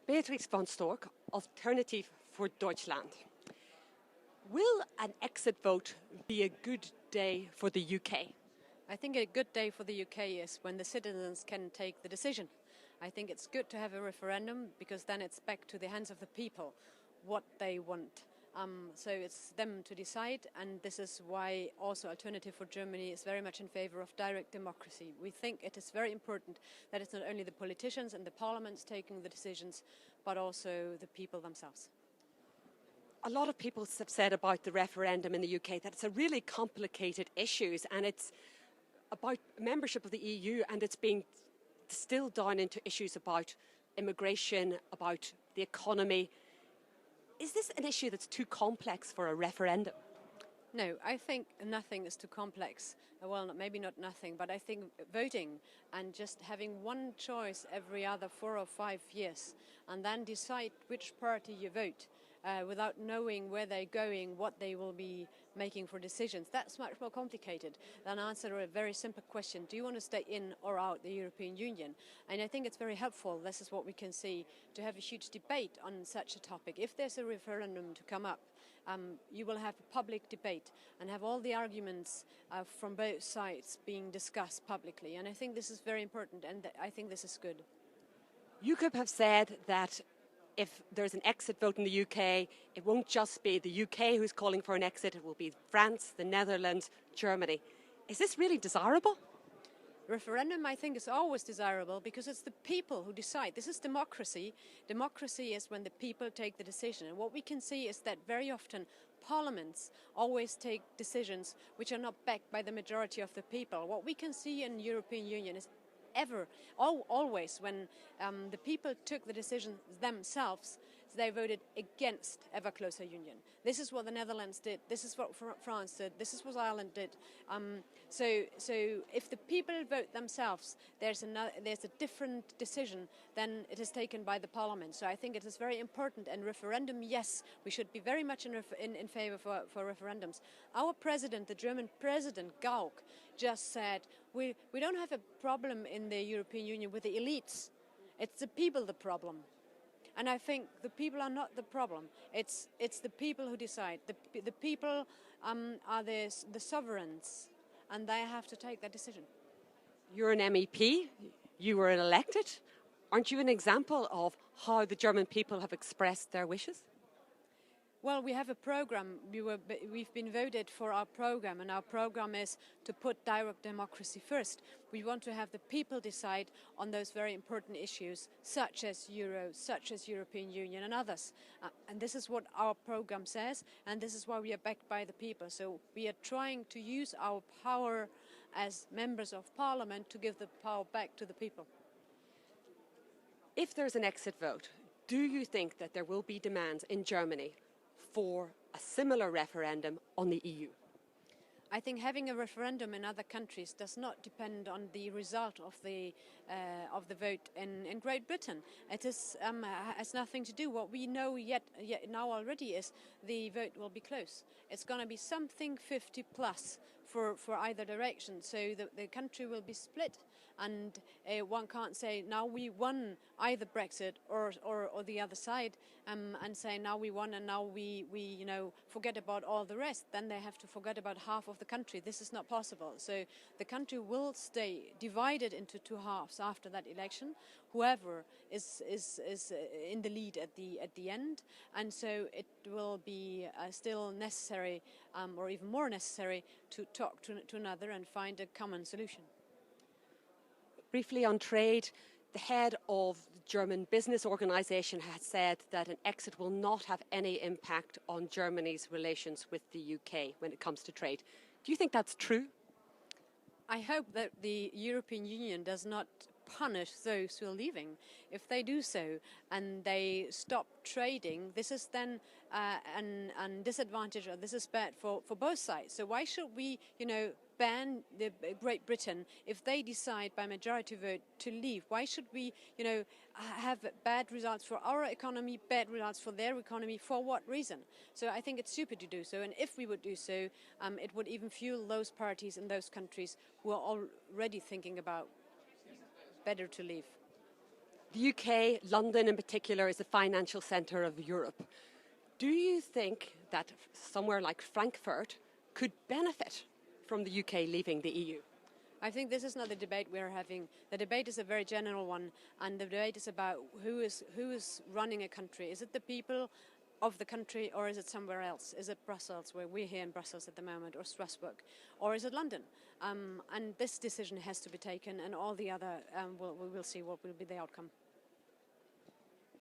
Beatrix von Storch, Alternatif for Deutschland. Will an exit vote be a good day for the UK? I think a good day for the UK is when the citizens can take the decision. I think it's good to have a referendum because then it's back to the hands of the people what they want. So it's them to decide, and this is why also Alternative for Germany is very much in favor of direct democracy. We think it is very important that it's not only the politicians and the parliaments taking the decisions, but also the people themselves. A lot of people have said about the referendum in the UK that it's a really complicated issue, and it's about membership of the EU, and it's being distilled down into issues about immigration, about the economy. Is this an issue that's too complex for a referendum? No, I think nothing is too complex. Well, maybe not nothing, but I think voting and just having one choice every other 4 or 5 years and then decide which party you vote without knowing where they're going, what they will be making for decisions. That's much more complicated than answer a very simple question. Do you want to stay in or out the European Union? And I think it's very helpful, this is what we can see, to have a huge debate on such a topic. If there's a referendum to come up, you will have a public debate and have all the arguments from both sides being discussed publicly. And I think this is very important, and I think this is good. UKIP have said that if there's an exit vote in the UK, it won't just be the UK who's calling for an exit, it will be France, the Netherlands, Germany. Is this really desirable? Referendum, I think, is always desirable because it's the people who decide. This is democracy. Democracy is when the people take the decision. And what we can see is that very often parliaments always take decisions which are not backed by the majority of the people. What we can see in the European Union is always when the people took the decision themselves, they voted against ever closer union. This is what the Netherlands did. This is what France did. This is what Ireland did. So if the people vote themselves, there's a different decision than it is taken by the parliament. So I think it is very important. And referendum, yes, we should be very much in favor for referendums. Our president, the German president, Gauck, just said, we don't have a problem in the European Union with the elites. It's the people the problem. And I think the people are not the problem. It's the people who decide. The people are the sovereigns, and they have to take that decision. You're an MEP. You were elected. Aren't you an example of how the German people have expressed their wishes? Well, we have a program. We've been voted for our program, and our program is to put direct democracy first. We want to have the people decide on those very important issues, such as Euro, such as European Union and others. And this is what our program says, and this is why we are backed by the people. So we are trying to use our power as members of parliament to give the power back to the people. If there's an exit vote, do you think that there will be demands in Germany for a similar referendum on the EU? I think having a referendum in other countries does not depend on the result of the vote in Great Britain. It has nothing to do. What we know yet now already is the vote will be close. It's going to be something 50 plus for either direction. So the country will be split, and one can't say now we won either Brexit or the other side, and say now we won and now we forget about all the rest. Then they have to forget about half of the country. This is not possible. So the country will stay divided into two halves after that election. Whoever is in the lead at the end, and so it will be still necessary, or even more necessary, to talk to another and find a common solution. Briefly on trade, the head of the German business organisation has said that an exit will not have any impact on Germany's relations with the UK when it comes to trade. Do you think that's true? I hope that the European Union does not punish those who are leaving. If they do so and they stop trading, this is then an disadvantage, or this is bad for both sides. So why should we, ban the Great Britain if they decide by majority vote to leave? Why should we, have bad results for our economy, bad results for their economy? For what reason? So I think it's stupid to do so. And if we would do so, it would even fuel those parties in those countries who are already thinking about better to leave. The UK, London in particular, is the financial centre of Europe. Do you think that somewhere like Frankfurt could benefit from the UK leaving the EU? I think this is not the debate we're having. The debate is a very general one, and the debate is about who is running a country. Is it the people of the country, or is it somewhere else? Is it Brussels, where we're here in Brussels at the moment, or Strasbourg, or is it London? And this decision has to be taken, and all the other, we will see what will be the outcome.